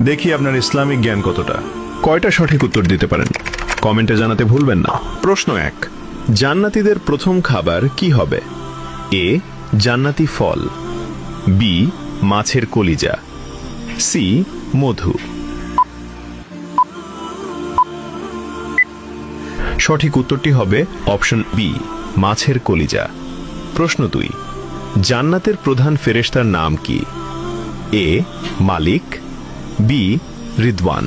দেখি আপনার ইসলামিক জ্ঞান কতটা। কয়টা সঠিক উত্তর দিতে পারেন কমেন্টে জানাতে ভুলবেন না। প্রশ্ন 1, জান্নাতীদের প্রথম খাবার কি হবে? এ, জান্নাতি ফল, বি, মাছের কলিজা, সি, মধু। সঠিক উত্তরটি হবে অপশন বি, মাছের কলিজা। প্রশ্ন 2, জান্নাতের প্রধান ফেরেশতার নাম কি? এ, মালিক, বি, রিদওয়ান,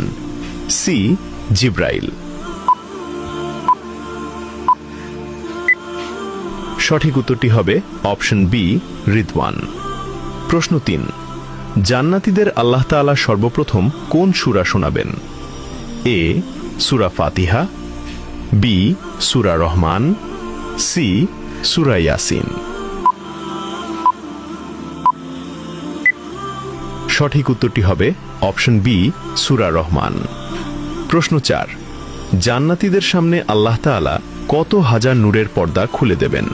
সি, জিব্রাইল। সঠিক উত্তরটি হবে অপশন বি, রিদওয়ান। প্রশ্ন 3, জান্নাতীদের আল্লাহ তাআলা সর্বপ্রথম কোন সূরা শোনাবেন? এ, সূরা ফাতিহা, বি, সূরা রহমান, সি, সূরা ইয়াসিন। সঠিক উত্তরটি হবে অপশন বি, সূরা রহমান। প্রশ্ন 4, জান্নাতীদের সামনে আল্লাহ তাআলা কত হাজার নূরের পর্দা খুলে দেবেন?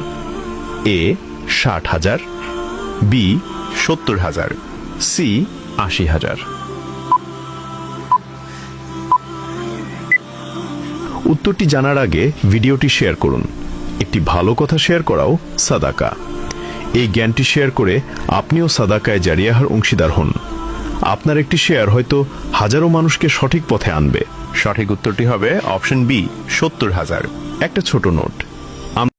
এ, 60,000, বি, 70,000, সি, 80,000। উত্তরটি জানার আগে ভিডিওটি শেয়ার করুন। একটি ভালো কথা শেয়ার করাও সাদাকা। এই জ্ঞানটি শেয়ার করে আপনিও সাদাকায় জারিয়াহার অংশীদার হন। আপনার একটি শেয়ার হয়তো হাজারো মানুষকে সঠিক পথে আনবে। সঠিক উত্তরটি হবে অপশন বি, 70,000। একটা ছোট নোট,